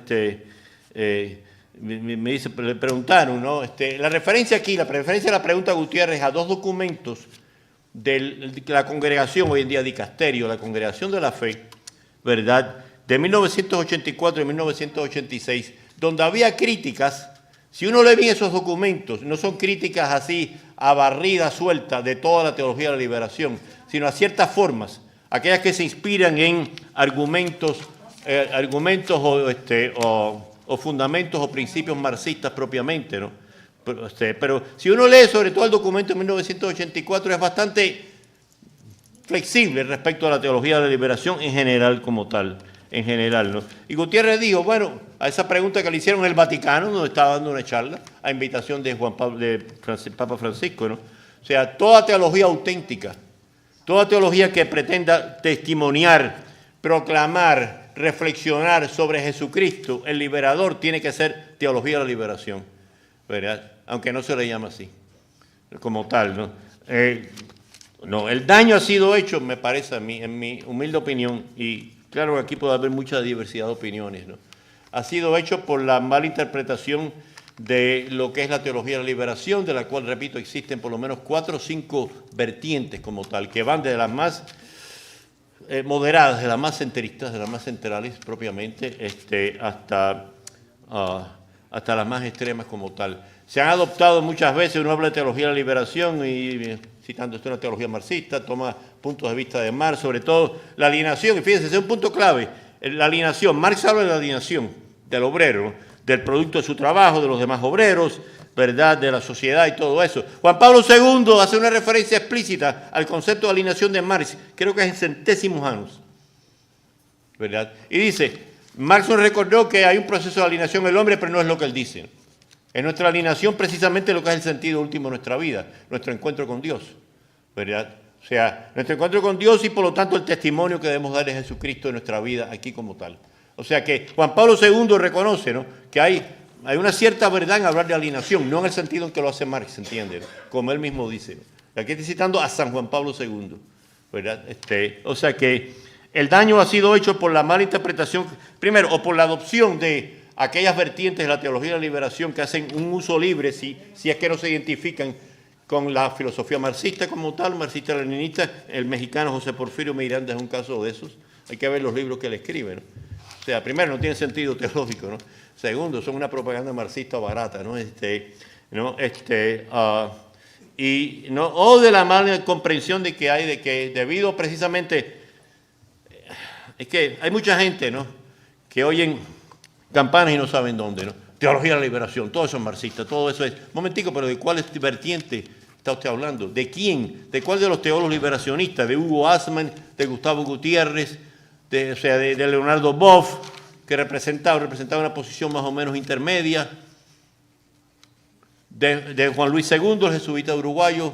Le preguntaron, ¿no? La referencia aquí, la referencia de la pregunta de Gutiérrez a 2 documentos de la congregación, hoy en día dicasterio, la Congregación de la Fe, ¿verdad? De 1984 y 1986, donde había críticas. Si uno lee bien esos documentos, no son críticas así a barrida suelta de toda la teología de la liberación, sino a ciertas formas, aquellas que se inspiran en argumentos o fundamentos o principios marxistas propiamente, ¿no? Pero si uno lee sobre todo el documento de 1984, es bastante flexible respecto a la teología de la liberación en general como tal, en general, ¿no? Y Gutiérrez dijo, bueno, a esa pregunta que le hicieron en el Vaticano, donde estaba dando una charla, a invitación de Papa Francisco, ¿no? O sea, toda teología auténtica, toda teología que pretenda testimoniar, proclamar, reflexionar sobre Jesucristo, el liberador, tiene que ser teología de la liberación, ¿verdad? Aunque no se le llama así, como tal, ¿no? No, el daño ha sido hecho, me parece a mí, en mi humilde opinión, y claro que aquí puede haber mucha diversidad de opiniones, ¿no? Ha sido hecho por la mala interpretación de lo que es la teología de la liberación, de la cual, repito, existen por lo menos 4 o 5 vertientes como tal, que van de las más moderadas, de las más centristas, de las más centrales propiamente, hasta las más extremas como tal. Se han adoptado muchas veces, uno habla de teología de la liberación y citando esto una teología marxista, toma puntos de vista de Marx, sobre todo la alienación, y fíjense, ese es un punto clave, la alienación. Marx habla de la alienación del obrero, ¿no? Del producto de su trabajo, de los demás obreros, ¿verdad? De la sociedad y todo eso. Juan Pablo II hace una referencia explícita al concepto de alienación de Marx, creo que es en centésimos años, ¿verdad? Y dice, Marx nos recordó que hay un proceso de alienación del hombre, pero no es lo que él dice. Es nuestra alienación precisamente lo que es el sentido último de nuestra vida, nuestro encuentro con Dios, ¿verdad? O sea, nuestro encuentro con Dios y por lo tanto el testimonio que debemos dar de Jesucristo en nuestra vida aquí como tal. O sea que Juan Pablo II reconoce, ¿no?, que hay una cierta verdad en hablar de alienación, no en el sentido en que lo hace Marx, ¿entiende? Como él mismo dice, ¿no? Aquí estoy citando a San Juan Pablo II, ¿verdad? O sea que el daño ha sido hecho por la mala interpretación, primero, o por la adopción de aquellas vertientes de la teología de la liberación que hacen un uso libre, si es que no se identifican con la filosofía marxista como tal, marxista-leninista. El mexicano José Porfirio Miranda es un caso de esos. Hay que ver los libros que él escribe, ¿no? O sea, primero, no tiene sentido teológico, ¿no? Segundo, son una propaganda marxista barata, ¿no? O de la mala comprensión de que hay, de que debido precisamente, es que hay mucha gente, ¿no?, que oyen campanas y no saben dónde, ¿no? Teología de la liberación, todo eso es marxista, todo eso es... Momentico, pero ¿de cuál vertiente está usted hablando? ¿De quién? ¿De cuál de los teólogos liberacionistas? ¿De Hugo Asman? ¿De Gustavo Gutiérrez? ¿De Leonardo Boff, que representaba una posición más o menos intermedia? ¿De Juan Luis II, el jesuita uruguayo?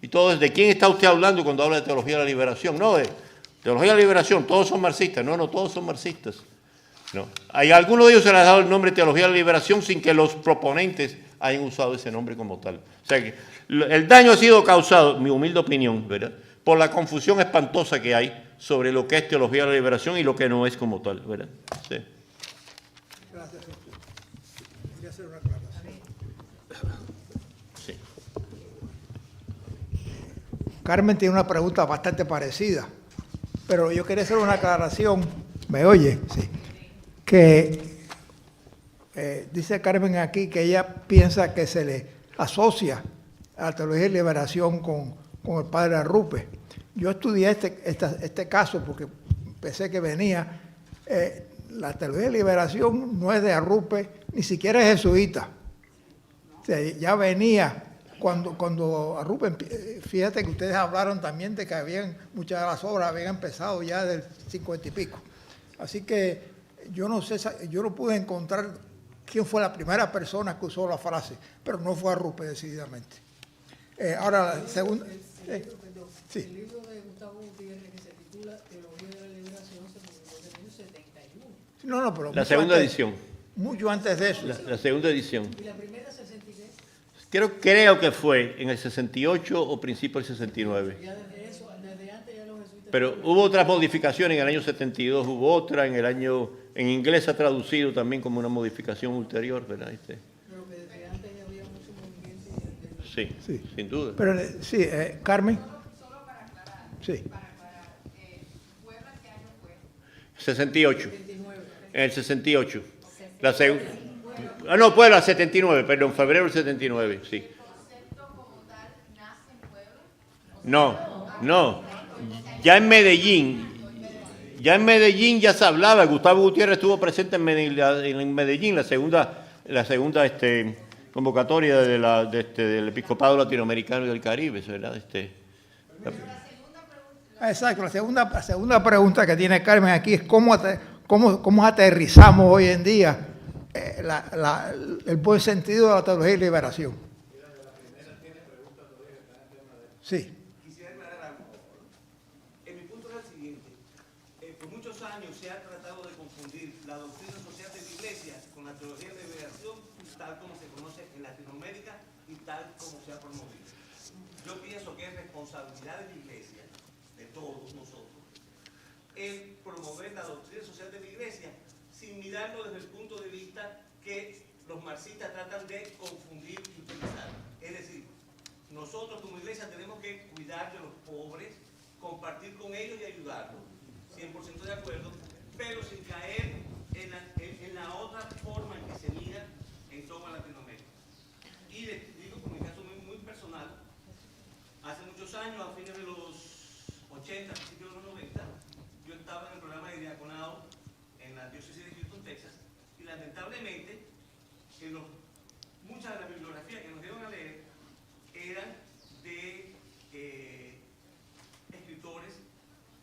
Y todo, ¿de quién está usted hablando cuando habla de teología de la liberación? No, de teología de la liberación, todos son marxistas. No, todos son marxistas. No. Hay algunos de ellos se les ha dado el nombre teología de la liberación sin que los proponentes hayan usado ese nombre como tal. O sea que el daño ha sido causado, mi humilde opinión, ¿verdad?, por la confusión espantosa que hay sobre lo que es teología de la liberación y lo que no es como tal, ¿verdad? Sí. Gracias, doctor. Quería hacer una aclaración. Sí. Carmen tiene una pregunta bastante parecida, pero yo quería hacer una aclaración. ¿Me oye? Sí. Que dice Carmen aquí que ella piensa que se le asocia a la teología de liberación con el padre Arrupe. Yo estudié este caso porque pensé que venía. La teología de liberación no es de Arrupe, ni siquiera es jesuita. O sea, ya venía cuando Arrupe, fíjate que ustedes hablaron también de que muchas de las obras habían empezado ya del 50 y pico. Así que yo no sé, yo no pude encontrar quién fue la primera persona que usó la frase, pero no fue Arrupe decididamente. Ahora, la segunda... sí. El libro de Gustavo Gutiérrez que se titula Teología de la Liberación se publicó en el año 71. No, pero La segunda edición. Mucho antes de eso. La segunda edición. ¿Y la primera 63? Creo que fue en el 68 o principio del 69. Ya desde eso, desde antes ya los jesuitas... Pero hubo otras modificaciones, en el año 72 hubo otra, en inglés ha traducido también como una modificación ulterior, ¿verdad? Pero que desde antes ya había mucho movimiento. Sí, Sí. sin duda. Pero sí, Carmen. Solo para aclarar. Sí. ¿Puebla qué año fue? 68. 79. En el 68. La segunda. No, Puebla, 79, perdón, febrero del 79, sí. ¿El concepto como tal nace en Puebla? No. Ya en Medellín ya se hablaba. Gustavo Gutiérrez estuvo presente en Medellín, la segunda convocatoria del Episcopado Latinoamericano y del Caribe, ¿verdad? Exacto, la segunda pregunta que tiene Carmen aquí es cómo aterrizamos hoy en día el buen sentido de la teología de liberación. Sí. Quisiera aclarar algo. En mi punto es el siguiente. Por muchos años se ha tratado de confundir la doctrina social de la Iglesia con la teología de liberación, tal como se conoce en Latinoamérica y tal como se ha promovido. Yo pienso que es responsabilidad de la Iglesia, de todos nosotros, el promover la doctrina social de la Iglesia sin mirarlo desde el punto de vista que los marxistas tratan de confundir y utilizar. Es decir, nosotros como Iglesia tenemos que cuidar de los pobres, compartir con ellos y ayudarlos, 100% de acuerdo, pero sin caer en la otra forma en que se mira en toda Latinoamérica. Y les digo por mi caso muy personal, hace muchos años, a fines de los 80, principios de los 90, yo estaba en el programa de diaconado en la diócesis de Houston, Texas, y lamentablemente muchas de las bibliografías que nos dieron a leer eran de escritores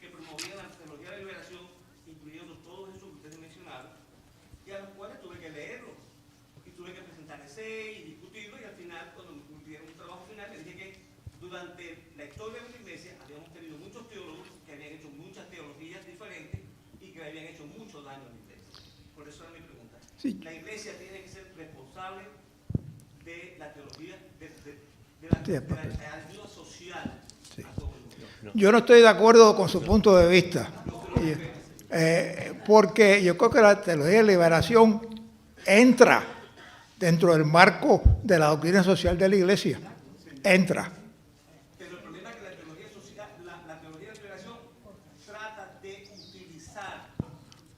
que promovían la teología de la liberación, incluyendo todos esos que ustedes mencionaron, y a los cuales tuve que leerlo, y tuve que presentar ese y discutirlo, y al final, cuando me pidieron un trabajo final, le dije que durante la historia de la Iglesia habíamos tenido muchos teólogos que habían hecho muchas teologías diferentes y que habían hecho mucho daño a la Iglesia. Por eso era mi pregunta. Sí. La Iglesia tiene que ser responsable de la teología, de la ayuda social a todo el mundo. Yo no estoy de acuerdo con su punto de vista, porque yo creo que la teología de liberación entra dentro del marco de la doctrina social de la Iglesia. Entra. Pero el problema es que la teología social, la teología de liberación trata de utilizar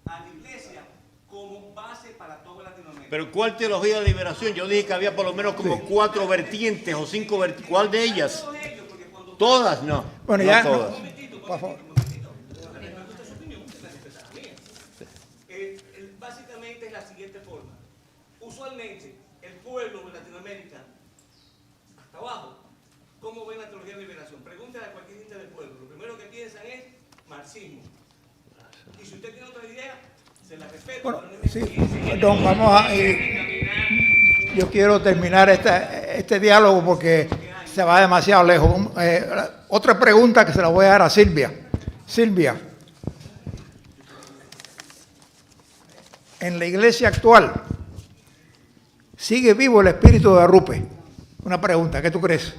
a la Iglesia como base para toda Latinoamérica. Pero ¿cuál teología de liberación? Yo dije que había por lo menos como 4 vertientes o 5 vertientes. ¿Cuál de ellas? Todas, no. Bueno, no ya. todas. Por favor. Básicamente es la siguiente forma. Usualmente, el pueblo de Latinoamérica, hasta abajo, ¿cómo ven la teología de liberación? Pregúntale a cualquier gente del pueblo. Lo primero que piensan es marxismo. Y si usted tiene otra idea, se la respeto. Bueno, pero no me sí, piense perdón, vamos a... yo quiero terminar este diálogo porque se va demasiado lejos. Otra pregunta que se la voy a dar a Silvia. Silvia, en la iglesia actual, ¿sigue vivo el espíritu de Arrupe? Una pregunta, ¿qué tú crees?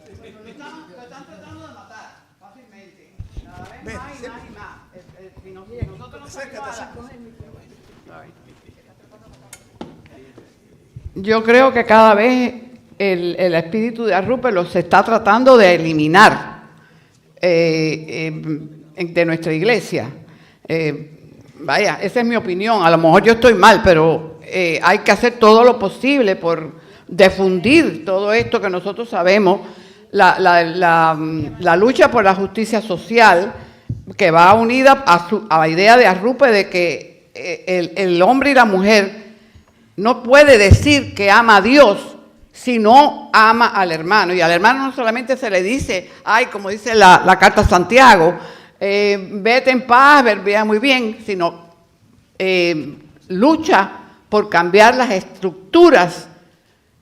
Lo están tratando de matar fácilmente. Cada vez Ven, más y más y más. Mire, nosotros nos salimos a la... Yo creo que cada vez el espíritu de Arrupe se está tratando de eliminar de nuestra iglesia. Vaya, esa es mi opinión. A lo mejor yo estoy mal, pero hay que hacer todo lo posible por difundir todo esto que nosotros sabemos, la lucha por la justicia social, que va unida a la idea de Arrupe de que el hombre y la mujer no puede decir que ama a Dios si no ama al hermano. Y al hermano no solamente se le dice, ay, como dice la carta a Santiago, vete en paz, vea muy bien, sino lucha por cambiar las estructuras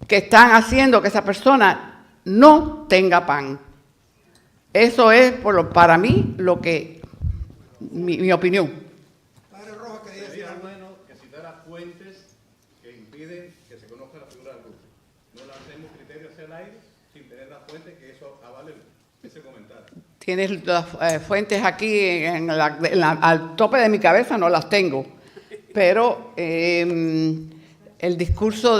que están haciendo que esa persona no tenga pan. Eso es para mí lo que mi opinión. Padre Rojas, que dice Sería bueno que citara fuentes que impiden que se conozca la figura de Arrupe. No lancemos criterios hacia el aire sin tener la fuente que eso avale ese comentario. Tienes las fuentes aquí al tope de mi cabeza, no las tengo. Pero el discurso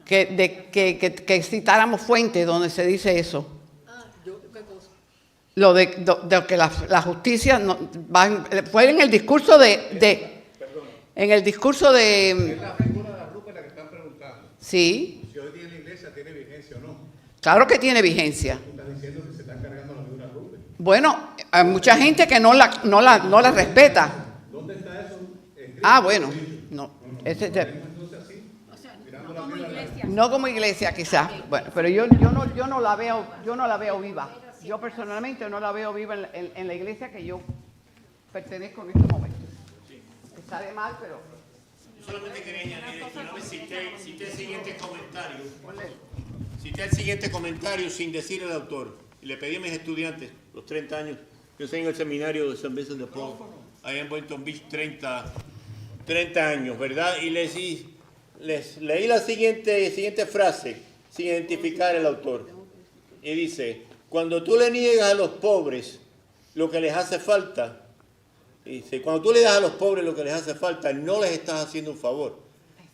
que citáramos fuentes donde se dice eso. Lo de que la justicia fue en el discurso en el discurso de. Es la figura de Arrupe la que están preguntando. Sí. Si hoy día en la iglesia tiene vigencia o no. Claro que tiene vigencia. Estás diciendo que se están cargando la figura de Arrupe. Bueno, hay mucha gente que no la respeta. ¿Dónde está eso? Ah, bueno, no. Entonces así. O sea, no como iglesia. No como iglesia quizás, bueno, pero yo no la veo viva. Yo personalmente no la veo viva en la iglesia que yo pertenezco en este momento. Está de mal, pero Yo solamente quería añadir esto, una vez cité el siguiente comentario. Cité el siguiente comentario sin decir el autor. Y le pedí a mis estudiantes, los 30 años, yo estoy en el seminario de San Vincent de Paul, allá en Boynton Beach, 30 años, ¿verdad? Y les leí la siguiente frase, sin identificar el autor. Y dice, cuando tú le niegas a los pobres lo que les hace falta, dice, cuando tú le das a los pobres lo que les hace falta, no les estás haciendo un favor.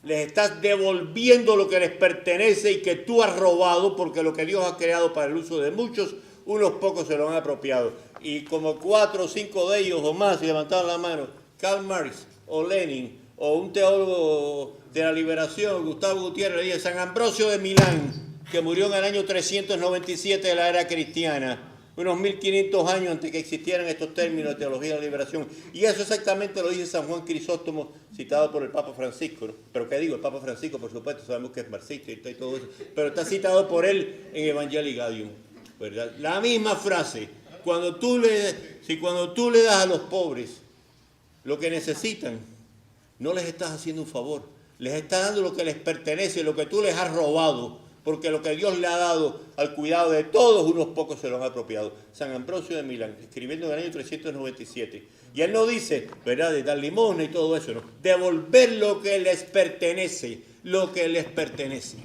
Les estás devolviendo lo que les pertenece y que tú has robado, porque lo que Dios ha creado para el uso de muchos, unos pocos se lo han apropiado. Y como 4 o 5 de ellos o más, si levantaron la mano, Karl Marx o Lenin o un teólogo de la liberación, Gustavo Gutiérrez, de San Ambrosio de Milán, que murió en el año 397 de la era cristiana, unos 1500 años antes que existieran estos términos de teología de la liberación. Y eso exactamente lo dice San Juan Crisóstomo, citado por el Papa Francisco, ¿no? Pero ¿qué digo? El Papa Francisco, por supuesto, sabemos que es marxista y todo eso, pero está citado por él en Evangelii Gaudium, ¿verdad? La misma frase, cuando tú le das a los pobres lo que necesitan, no les estás haciendo un favor, les estás dando lo que les pertenece, lo que tú les has robado, porque lo que Dios le ha dado al cuidado de todos, unos pocos se lo han apropiado. San Ambrosio de Milán, escribiendo en el año 397. Y él no dice, ¿verdad?, de dar limosna y todo eso, no. Devolver lo que les pertenece, lo que les pertenece.